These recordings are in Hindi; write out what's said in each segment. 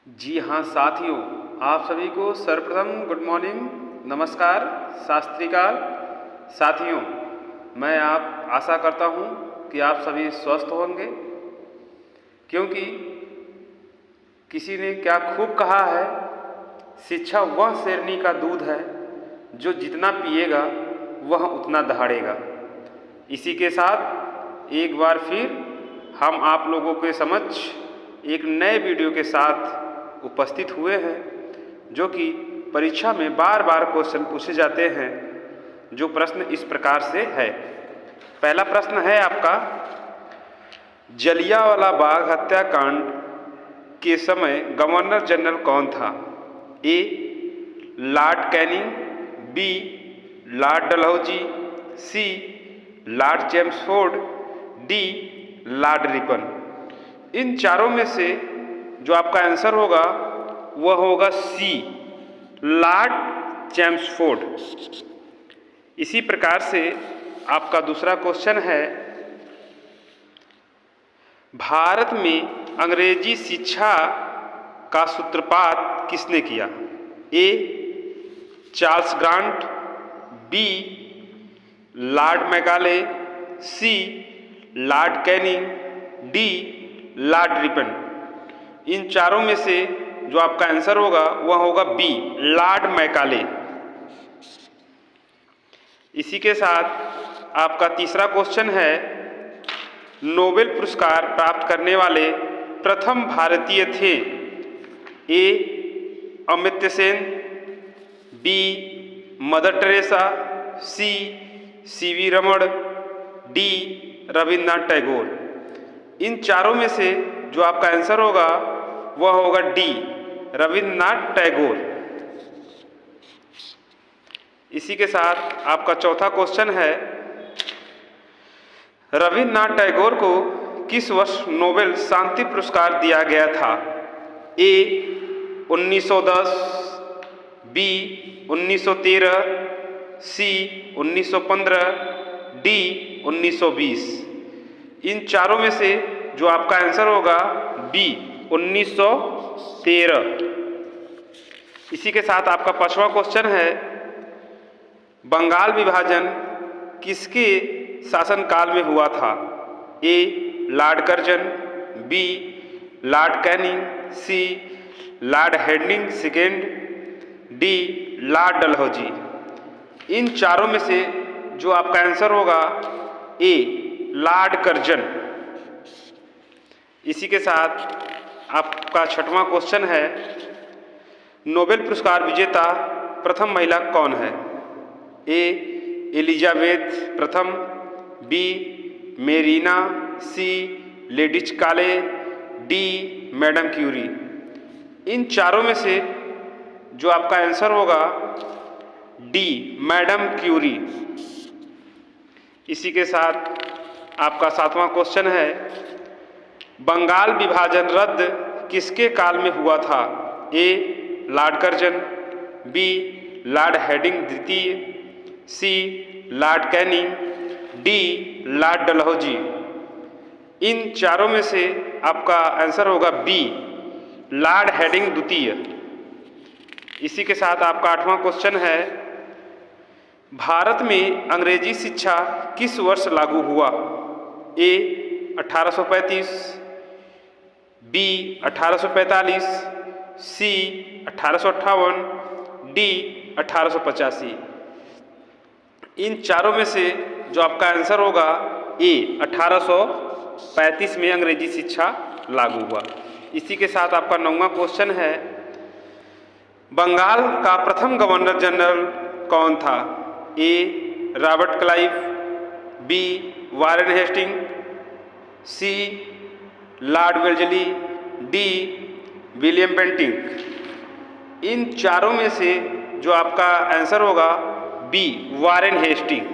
जी हाँ साथियों, आप सभी को सर्वप्रथम गुड मॉर्निंग, नमस्कार, सत श्री अकाल। साथियों, मैं आप आशा करता हूँ कि आप सभी स्वस्थ होंगे, क्योंकि किसी ने क्या खूब कहा है, शिक्षा वह शेरनी का दूध है जो जितना पिएगा वह उतना दहाड़ेगा। इसी के साथ एक बार फिर हम आप लोगों के समक्ष एक नए वीडियो के साथ उपस्थित हुए हैं, जो कि परीक्षा में बार बार क्वेश्चन पूछे जाते हैं। जो प्रश्न इस प्रकार से है। पहला प्रश्न है आपका, जलियांवाला बाग हत्याकांड के समय गवर्नर जनरल कौन था? A Lord Canning, B Lord Dalhousie, C Lord Chelmsford, D Lord Ripon. इन चारों में से जो आपका आंसर होगा वह होगा सी लॉर्ड चेम्सफोर्ड। इसी प्रकार से आपका दूसरा क्वेश्चन है, भारत में अंग्रेजी शिक्षा का सूत्रपात किसने किया? A Charles Grant, B Lord Macaulay, C Lord Canning, D Lord Ripon. इन चारों में से जो आपका आंसर होगा वह होगा बी लॉर्ड मैकाले। इसी के साथ आपका तीसरा क्वेश्चन है, नोबेल पुरस्कार प्राप्त करने वाले प्रथम भारतीय थे? A Amartya Sen, B Mother Teresa, C CV Raman, D Rabindranath Tagore. इन चारों में से जो आपका आंसर होगा वह होगा डी रविन्द्रनाथ टैगोर। इसी के साथ आपका चौथा क्वेश्चन है, रविन्द्रनाथ टैगोर को किस वर्ष नोबेल शांति पुरस्कार दिया गया था? ए 1910, बी 1913, सी 1915, डी 1920। इन चारों में से जो आपका आंसर होगा बी 1913। इसी के साथ आपका पांचवा क्वेश्चन है, बंगाल विभाजन किसके शासनकाल में हुआ था? A Lord Curzon, B Lord Canning, C Lord Hardinge second, D Lord Dalhousie. इन चारों में से जो आपका आंसर होगा ए लॉर्ड कर्जन। इसी के साथ आपका छठवां क्वेश्चन है, नोबेल पुरस्कार विजेता प्रथम महिला कौन है? ए एलिजाबेथ प्रथम, बी मेरीना, सी लेडीज काले, डी मैडम क्यूरी। इन चारों में से जो आपका आंसर होगा डी मैडम क्यूरी। इसी के साथ आपका सातवां क्वेश्चन है, बंगाल विभाजन रद्द किसके काल में हुआ था? A Lord Curzon, B Lord Hardinge द्वितीय, C Lord Canning, D Lord Dalhousie. इन चारों में से आपका आंसर होगा बी लॉर्ड हेडिंग द्वितीय। इसी के साथ आपका आठवां क्वेश्चन है, भारत में अंग्रेजी शिक्षा किस वर्ष लागू हुआ? ए 1835, बी 1845, सी 1858, डी 1885। इन चारों में से जो आपका आंसर होगा ए 1835 में अंग्रेजी शिक्षा लागू हुआ। इसी के साथ आपका नौवां क्वेश्चन है, बंगाल का प्रथम गवर्नर जनरल कौन था? A Robert Clive, B Warren Hastings, C Lord Wellesley, D William Bentinck. इन चारों में से जो आपका आंसर होगा बी वारेन हेस्टिंग।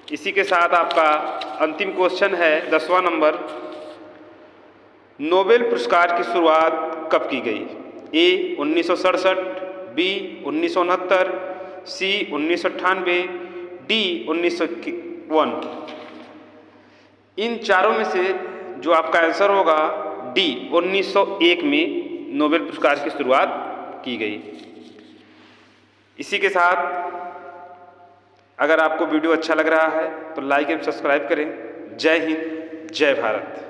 इसी के साथ आपका अंतिम क्वेश्चन है 10वां नंबर, नोबेल पुरस्कार की शुरुआत कब की गई? ए 1967, बी 1969, सी 1998, डी 1951। इन चारों में से जो आपका आंसर होगा डी 1901 में नोबेल पुरस्कार की शुरुआत की गई। इसी के साथ अगर आपको वीडियो अच्छा लग रहा है तो लाइक एवं सब्सक्राइब करें। जय हिंद, जय भारत।